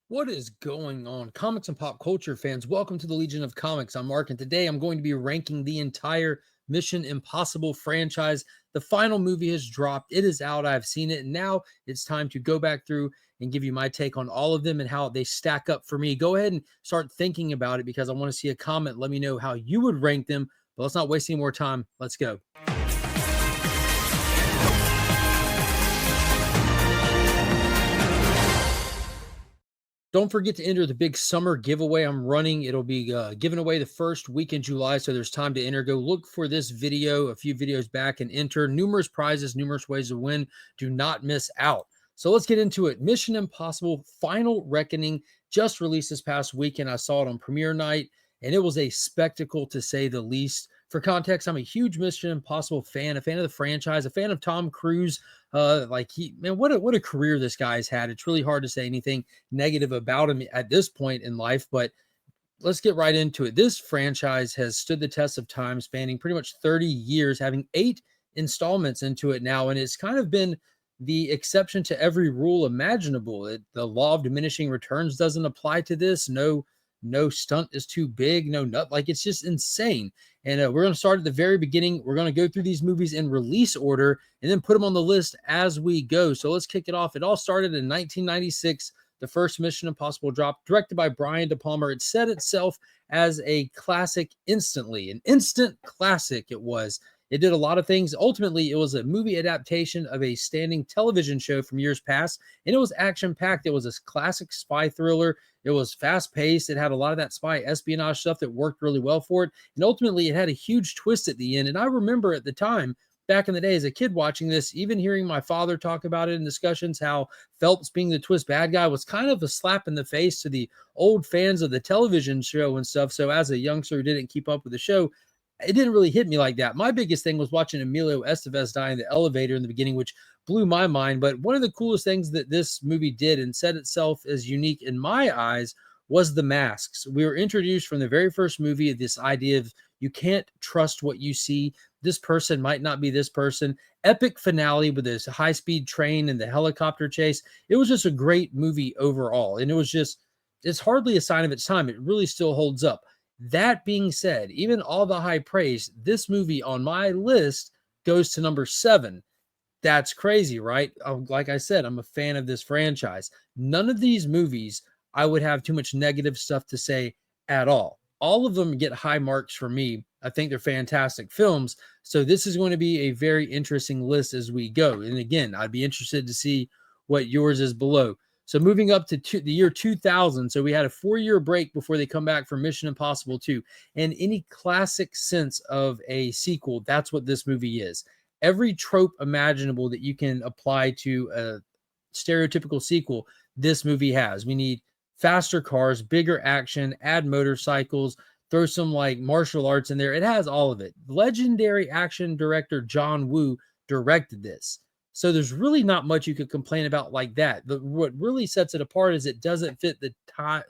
What is going on, comics and pop culture fans? Welcome to the Legion of Comics. I'm Mark, and today I'm going to be ranking the entire Mission Impossible franchise. The final movie has dropped. It is out. I've seen it. And now it's time to go back through and give you my take on all of them and how they stack up for me. Go ahead and start thinking about it because I want to see a comment. Let me know how you would rank them. But let's not waste any more time. Let's go. Don't forget to enter the big summer giveaway I'm running. It'll be given away the first week in July, so there's time to enter. Go look for this video, a few videos back, and enter. Numerous prizes, numerous ways to win. Do not miss out. So let's get into it. Mission Impossible Final Reckoning just released this past weekend. I saw it on premiere night, and it was a spectacle to say the least. For context, I'm a huge Mission Impossible fan, a fan of the franchise, a fan of Tom Cruise. What a career this guy's had. It's really hard to say anything negative about him at this point in life, but let's get right into it. This franchise has stood the test of time, spanning pretty much 30 years, having 8 installments into it now, and it's kind of been the exception to every rule imaginable. The law of diminishing returns doesn't apply to this. No stunt is too big. No nut. Like, it's just insane. And we're going to start at the very beginning. We're going to go through these movies in release order and then put them on the list as we go. So let's kick it off. It all started in 1996. The first Mission Impossible dropped, directed by Brian De Palma. It set itself as a classic instantly, an instant classic it was. It did a lot of things. Ultimately, it was a movie adaptation of a standing television show from years past, and it was action-packed. It was a classic spy thriller. It was fast-paced. It had a lot of that spy espionage stuff that worked really well for it, and ultimately, it had a huge twist at the end. And I remember at the time, back in the day as a kid watching this, even hearing my father talk about it in discussions, how Phelps being the twist bad guy was kind of a slap in the face to the old fans of the television show and stuff. So as a youngster who didn't keep up with the show, it didn't really hit me like that. My biggest thing was watching Emilio Estevez die in the elevator in the beginning, which blew my mind. But one of the coolest things that this movie did and set itself as unique in my eyes was the masks. We were introduced from the very first movie this idea of you can't trust what you see. This person might not be this person. Epic finale with this high-speed train and the helicopter chase. It was just a great movie overall. And it's hardly a sign of its time. It really still holds up. That being said, even all the high praise, this movie on my list goes to number 7. That's crazy, right? Like I said, I'm a fan of this franchise. None of these movies I would have too much negative stuff to say at all. All of them get high marks for me. I think they're fantastic films. So this is going to be a very interesting list as we go. And again, I'd be interested to see what yours is below. So moving up to the year 2000. So we had a 4-year break before they come back for Mission Impossible 2. And any classic sense of a sequel, that's what this movie is. Every trope imaginable that you can apply to a stereotypical sequel, this movie has. We need faster cars, bigger action, add motorcycles, throw some like martial arts in there. It has all of it. Legendary action director John Woo directed this. So there's really not much you could complain about like that. What really sets it apart is it doesn't fit the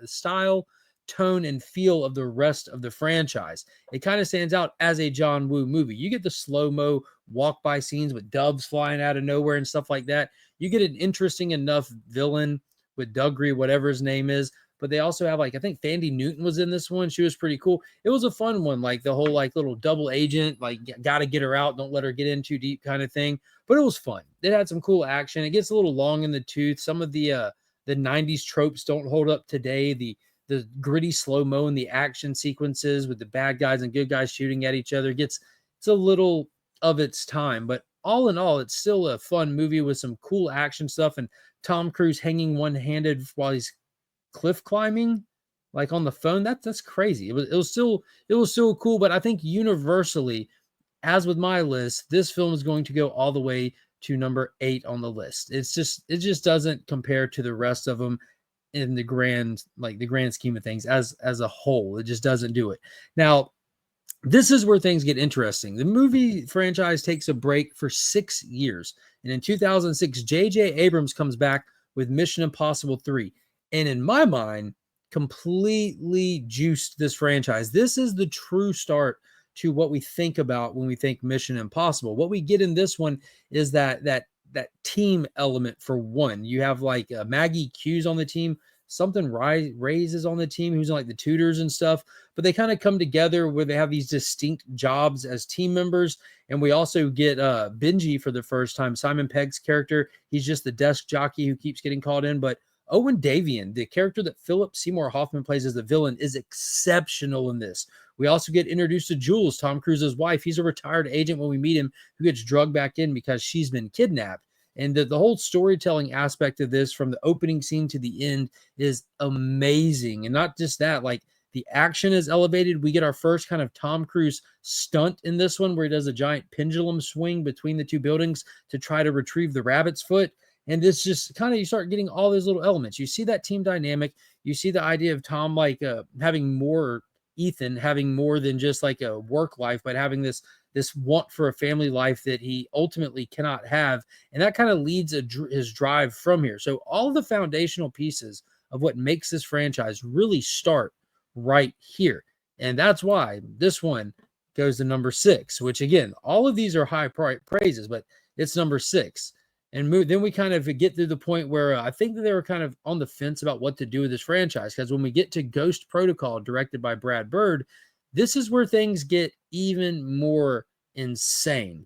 style, tone, and feel of the rest of the franchise. It kind of stands out as a John Woo movie. You get the slow-mo walk-by scenes with doves flying out of nowhere and stuff like that. You get an interesting enough villain with Dougray, whatever his name is. But they also have, like, I think Thandie Newton was in this one. She was pretty cool. It was a fun one, like the whole like little double agent, like got to get her out, don't let her get in too deep kind of thing. But it was fun. It had some cool action. It gets a little long in the tooth. Some of the 90s tropes don't hold up today. The gritty slow-mo and the action sequences with the bad guys and good guys shooting at each other it's a little of its time. But all in all, it's still a fun movie with some cool action stuff and Tom Cruise hanging one-handed while he's cliff climbing like on the phone. That's crazy. It was still cool. But I think universally, as with my list, this film is going to go all the way to number 8 on the list. It just doesn't compare to the rest of them in the grand scheme of things as a whole. It just doesn't do it. Now, this is where things get interesting. The movie franchise takes a break for 6 years. And in 2006, J.J. Abrams comes back with Mission Impossible 3. And in my mind, completely juiced this franchise. This is the true start to what we think about when we think Mission Impossible. What we get in this one is that team element for one. You have like Maggie Q's on the team. something raises on the team, who's like the tutors and stuff, but they kind of come together where they have these distinct jobs as team members. And we also get Benji for the first time, Simon Pegg's character. He's just the desk jockey who keeps getting called in, but Owen Davian, the character that Philip Seymour Hoffman plays as the villain, is exceptional in this. We also get introduced to Jules, Tom Cruise's wife. He's a retired agent when we meet him who gets drugged back in because she's been kidnapped. And the whole storytelling aspect of this, from the opening scene to the end, is amazing. And not just that, like, the action is elevated. We get our first kind of Tom Cruise stunt in this one where he does a giant pendulum swing between the two buildings to try to retrieve the rabbit's foot. And this just kind of, you start getting all those little elements. You see that team dynamic. You see the idea of Tom like having more, Ethan having more than just like a work life, but having this want for a family life that he ultimately cannot have. And that kind of leads his drive from here. So all the foundational pieces of what makes this franchise really start right here. And that's why this one goes to number 6, which again, all of these are high praises, but it's number 6. And then we kind of get to the point where I think that they were kind of on the fence about what to do with this franchise. Because when we get to Ghost Protocol, directed by Brad Bird, this is where things get even more insane.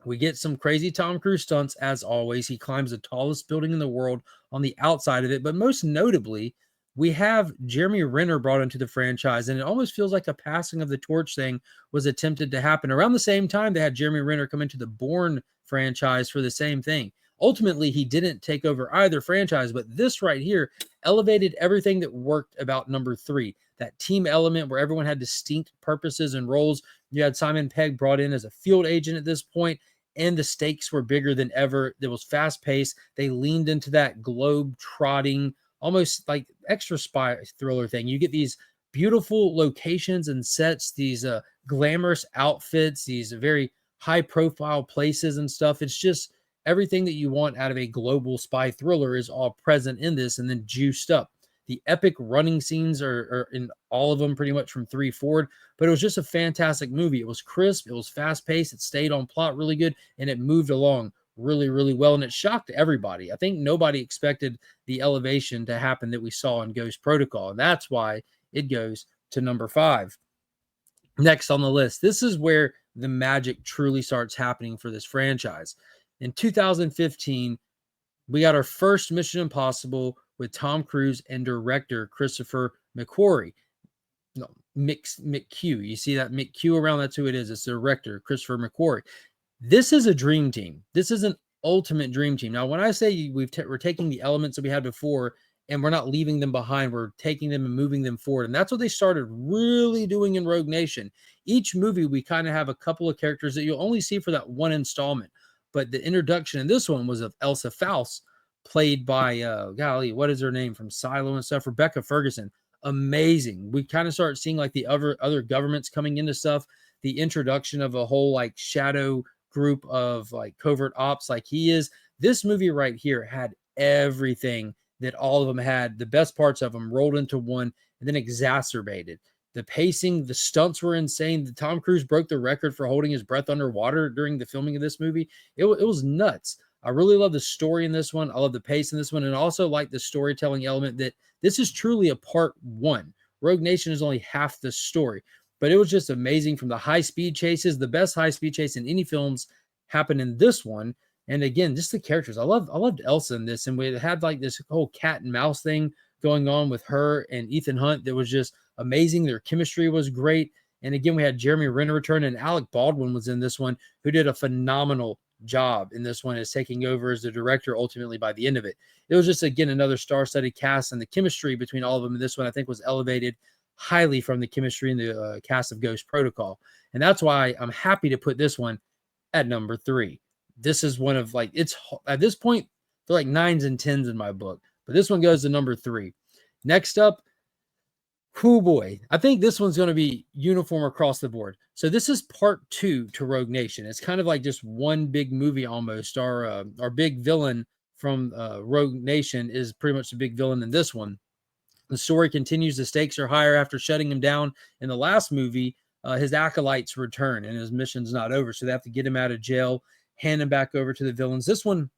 We get some crazy Tom Cruise stunts, as always. He climbs the tallest building in the world on the outside of it. But most notably, we have Jeremy Renner brought into the franchise, and it almost feels like a passing of the torch thing was attempted to happen. Around the same time, they had Jeremy Renner come into the Bourne franchise for the same thing. Ultimately, he didn't take over either franchise, but this right here elevated everything that worked about number 3. That team element where everyone had distinct purposes and roles. You had Simon Pegg brought in as a field agent at this point, and the stakes were bigger than ever. It was fast-paced. They leaned into that globe-trotting, almost like extra spy thriller thing. You get these beautiful locations and sets, these glamorous outfits, these very high-profile places and stuff. It's just everything that you want out of a global spy thriller is all present in this, and then juiced up. The epic running scenes are in all of them pretty much from 3 forward, but it was just a fantastic movie. It was crisp, it was fast-paced, it stayed on plot really good, and it moved along really, really well, and it shocked everybody. I think nobody expected the elevation to happen that we saw in Ghost Protocol, and that's why it goes to number 5. Next on the list, this is where the magic truly starts happening for this franchise. In 2015, we got our first Mission Impossible with Tom Cruise and director Christopher McQuarrie. No, McQ. You see that McQ around? That's who it is. It's the director, Christopher McQuarrie. This is a dream team. This is an ultimate dream team. Now, when I say we're taking the elements that we had before and we're not leaving them behind, we're taking them and moving them forward. And that's what they started really doing in Rogue Nation. Each movie, we kind of have a couple of characters that you'll only see for that one installment. But the introduction in this one was of Elsa Faust, played by, golly, what is her name from Silo and stuff? Rebecca Ferguson. Amazing. We kind of start seeing like the other governments coming into stuff. The introduction of a whole like shadow group of like covert ops like he is. This movie right here had everything that all of them had. The best parts of them rolled into one and then exacerbated. The pacing, the stunts were insane. The Tom Cruise broke the record for holding his breath underwater during the filming of this movie. It was nuts. I really love the story in this one. I love the pace in this one, and also like the storytelling element that this is truly a part 1. Rogue Nation is only half the story, but it was just amazing. From the high-speed chases, the best high-speed chase in any films happened in this one. And again, just the characters. I loved Elsa in this, and we had like this whole cat and mouse thing going on with her and Ethan Hunt that was just amazing. Their chemistry was great. And again, we had Jeremy Renner return, and Alec Baldwin was in this one, who did a phenomenal job in this one as taking over as the director ultimately by the end of it. It was just, again, another star-studded cast, and the chemistry between all of them in this one, I think, was elevated highly from the chemistry in the cast of Ghost Protocol. And that's why I'm happy to put this one at number 3. This is one of like, it's at this point, they're like 9s and 10s in my book, but this one goes to number 3. Next up, oh boy, I think this one's going to be uniform across the board. So this is part 2 to Rogue Nation. It's kind of like just one big movie almost. Our big villain from Rogue Nation is pretty much the big villain in this one. The story continues. The stakes are higher after shutting him down in the last movie. His acolytes return, and his mission's not over. So they have to get him out of jail, hand him back over to the villains. This one,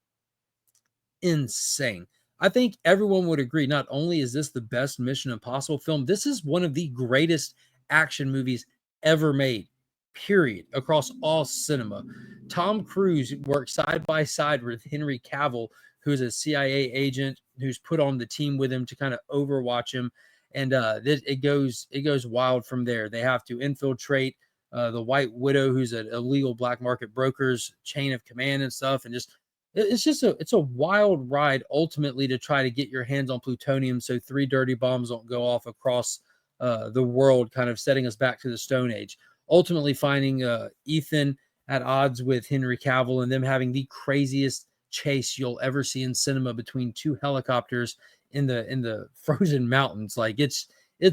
insane. I think everyone would agree, not only is this the best Mission Impossible film, this is one of the greatest action movies ever made, period, across all cinema. Tom Cruise worked side by side with Henry Cavill, who's a CIA agent who's put on the team with him to kind of overwatch him. And it goes wild from there. They have to infiltrate the White Widow, who's an illegal black market broker's chain of command and stuff, and just it's a wild ride ultimately to try to get your hands on plutonium so 3 dirty bombs don't go off across the world, kind of setting us back to the Stone Age. Ultimately finding Ethan at odds with Henry Cavill and them having the craziest chase you'll ever see in cinema between 2 helicopters in the frozen mountains. Like it's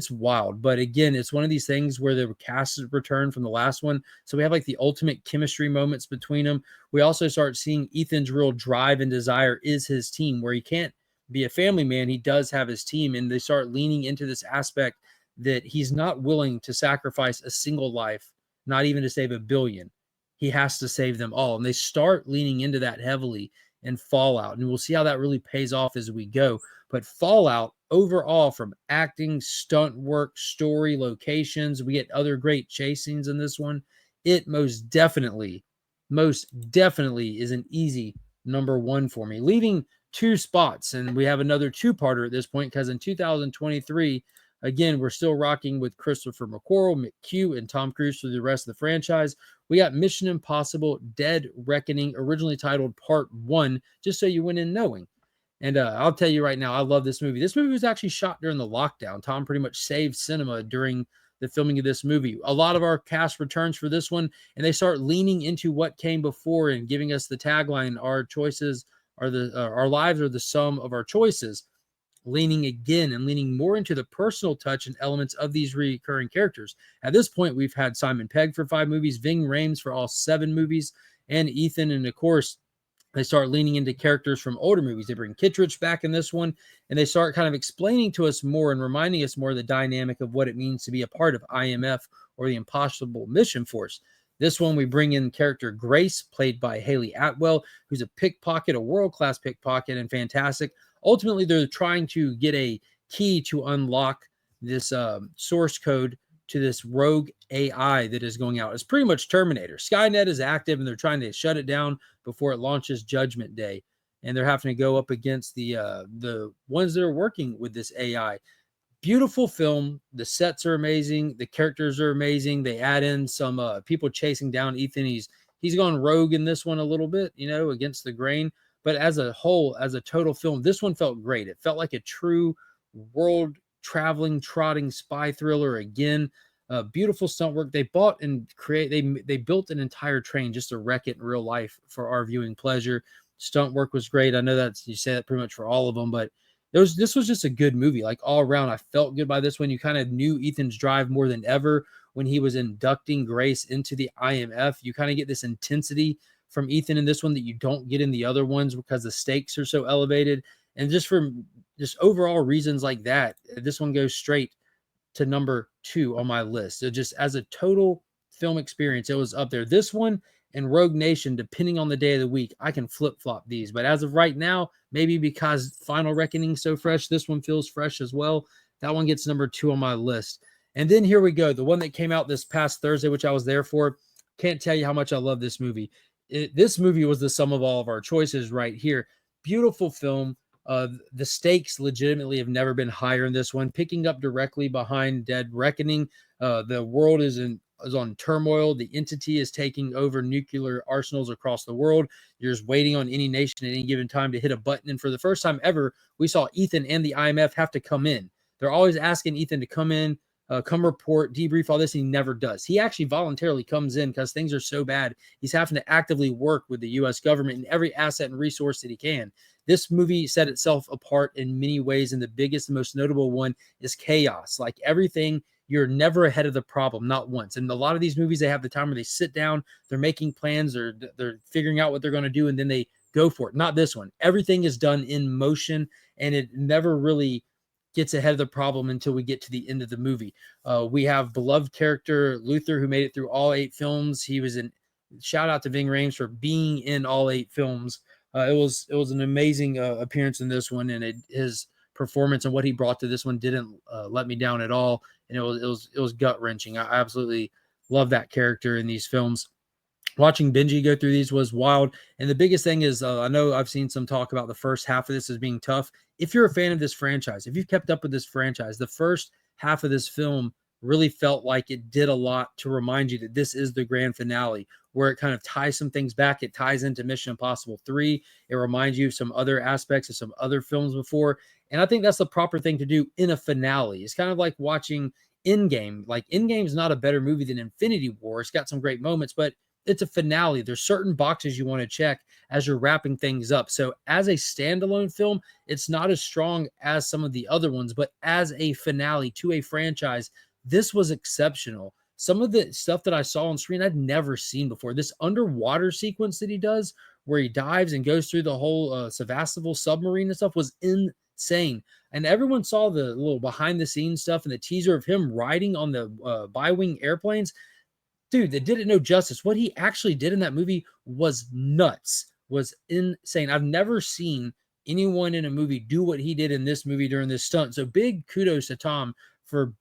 wild. But again, it's one of these things where the cast has returned from the last one. So we have like the ultimate chemistry moments between them. We also start seeing Ethan's real drive and desire is his team, where he can't be a family man. He does have his team, and they start leaning into this aspect that he's not willing to sacrifice a single life, not even to save a billion. He has to save them all. And they start leaning into that heavily in Fallout. And we'll see how that really pays off as we go. But Fallout overall, from acting, stunt work, story, locations, we get other great chase scenes in this one. It most definitely is an easy #1 for me, leaving 2 spots. And we have another 2-parter at this point, because in 2023, again, we're still rocking with Christopher McQuarrie, McHugh, and Tom Cruise for the rest of the franchise. We got Mission Impossible Dead Reckoning, originally titled Part 1, just so you went in knowing. And I'll tell you right now, I love this movie. This movie was actually shot during the lockdown. Tom pretty much saved cinema during the filming of this movie. A lot of our cast returns for this one, and they start leaning into what came before and giving us the tagline, our choices are our lives are the sum of our choices, leaning again and leaning more into the personal touch and elements of these recurring characters. At this point, we've had Simon Pegg for 5 movies, Ving Rhames for all 7 movies, and Ethan. And of course, they start leaning into characters from older movies. They bring Kittredge back in this one, and they start kind of explaining to us more and reminding us more of the dynamic of what it means to be a part of IMF, or the Impossible Mission Force. This one, we bring in character Grace, played by Haley Atwell, who's a pickpocket, a world-class pickpocket, and fantastic. Ultimately, they're trying to get a key to unlock this source code to this rogue AI that is going out. It's pretty much Terminator. Skynet is active, and they're trying to shut it down before it launches Judgment Day. And they're having to go up against the ones that are working with this AI. Beautiful film. The sets are amazing. The characters are amazing. They add in some people chasing down Ethan. He's gone rogue in this one a little bit, against the grain. But as a whole, as a total film, this one felt great. It felt like a true world traveling, trotting spy thriller again. Beautiful stunt work. They bought and they built an entire train just to wreck it in real life for our viewing pleasure. Stunt work was great. I know that you say that pretty much for all of them, but this was just a good movie. Like all around, I felt good by this one. You kind of knew Ethan's drive more than ever when he was inducting Grace into the IMF. You kind of get this intensity from Ethan in this one that you don't get in the other ones because the stakes are so elevated. And just for just overall reasons like that, this one goes straight to #2 on my list. So just as a total film experience, it was up there. This one and Rogue Nation, depending on the day of the week, I can flip-flop these. But as of right now, maybe because Final Reckoning's so fresh, this one feels fresh as well. That one gets #2 on my list. And then here we go. The one that came out this past Thursday, which I was there for. Can't tell you how much I love this movie. This movie was the sum of all of our choices right here. Beautiful film. The stakes legitimately have never been higher in this one. Picking up directly behind Dead Reckoning. The world is on turmoil. The entity is taking over nuclear arsenals across the world. You're just waiting on any nation at any given time to hit a button. And for the first time ever, we saw Ethan and the IMF have to come in. They're always asking Ethan to come in, come report, debrief, all this, and he never does. He actually voluntarily comes in because things are so bad. He's having to actively work with the U.S. government in every asset and resource that he can. This movie set itself apart in many ways, and the biggest and most notable one is chaos. Like everything, you're never ahead of the problem, not once. And a lot of these movies, they have the time where they sit down, they're making plans, or they're figuring out what they're going to do, and then they go for it. Not this one. Everything is done in motion, and it never really gets ahead of the problem until we get to the end of the movie. We have beloved character Luther, who made it through all 8 films. He was in, shout out to Ving Rhames for being in all 8 films. It was an amazing appearance in this one, and his performance and what he brought to this one didn't let me down at all. And it was gut wrenching. I absolutely love that character in these films. Watching Benji go through these was wild. And the biggest thing is, I know I've seen some talk about the first half of this as being tough. If you're a fan of this franchise, if you've kept up with this franchise, the first half of this film really felt like it did a lot to remind you that this is the grand finale, where it kind of ties some things back. It ties into Mission Impossible 3. It reminds you of some other aspects of some other films before. And I think that's the proper thing to do in a finale. It's kind of like watching Endgame. Like, Endgame is not a better movie than Infinity War. It's got some great moments, but it's a finale. There's certain boxes you want to check as you're wrapping things up. So as a standalone film, it's not as strong as some of the other ones, but as a finale to a franchise, this was exceptional. Some of the stuff that I saw on screen, I'd never seen before. This underwater sequence that he does, where he dives and goes through the whole Sevastopol submarine and stuff, was insane. And everyone saw the little behind the scenes stuff and the teaser of him riding on the bi-wing airplanes. Dude, that didn't know justice. What he actually did in that movie was nuts, was insane. I've never seen anyone in a movie do what he did in this movie during this stunt. So big kudos to Tom for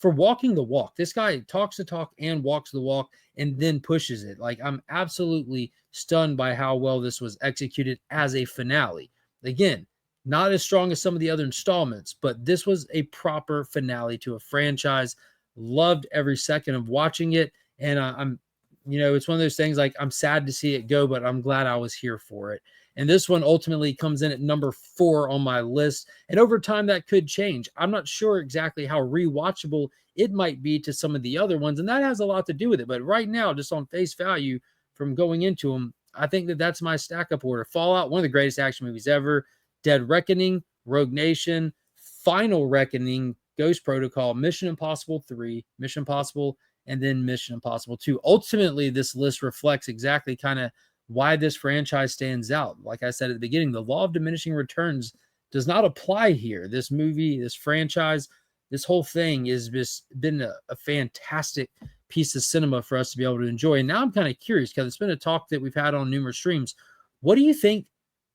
walking the walk. This guy talks the talk and walks the walk and then pushes it. Like, I'm absolutely stunned by how well this was executed as a finale. Again, not as strong as some of the other installments, but this was a proper finale to a franchise. Loved every second of watching it. And it's one of those things, like, I'm sad to see it go, but I'm glad I was here for it. And this one ultimately comes in at number 4 on my list. And over time, that could change. I'm not sure exactly how rewatchable it might be to some of the other ones. And that has a lot to do with it. But right now, just on face value from going into them, I think that that's my stack up order. Fallout, one of the greatest action movies ever. Dead Reckoning, Rogue Nation, Final Reckoning, Ghost Protocol, Mission Impossible 3, Mission Impossible, and then Mission Impossible 2. Ultimately, this list reflects exactly kind of why this franchise stands out. Like I said at the beginning, the law of diminishing returns does not apply here. This movie, this franchise, this whole thing has just been a fantastic piece of cinema for us to be able to enjoy. And now I'm kind of curious, because it's been a talk that we've had on numerous streams. What do you think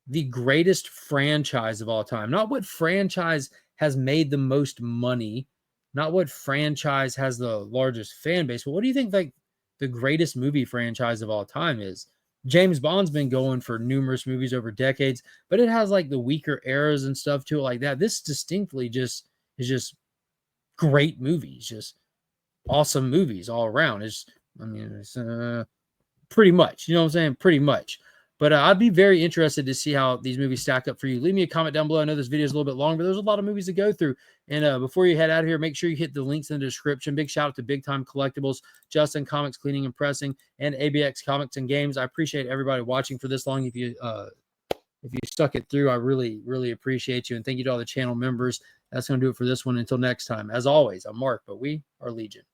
the greatest franchise of all time? Not what franchise has made the most money, not what franchise has the largest fan base, but what do you think, like, the greatest movie franchise of all time is? James Bond's been going for numerous movies over decades, but it has like the weaker eras and stuff to it like that. This distinctly is just great movies, just awesome movies all around. It's pretty much, you know what I'm saying? Pretty much. But I'd be very interested to see how these movies stack up for you. Leave me a comment down below. I know this video is a little bit long, but there's a lot of movies to go through. And before you head out of here, make sure you hit the links in the description. Big shout out to Big Time Collectibles, JustinComicx Cleaning and Pressing, and ABX Comics and Games. I appreciate everybody watching for this long. If you stuck it through, I really, really appreciate you. And thank you to all the channel members. That's going to do it for this one. Until next time. As always, I'm Mark, but we are Legion.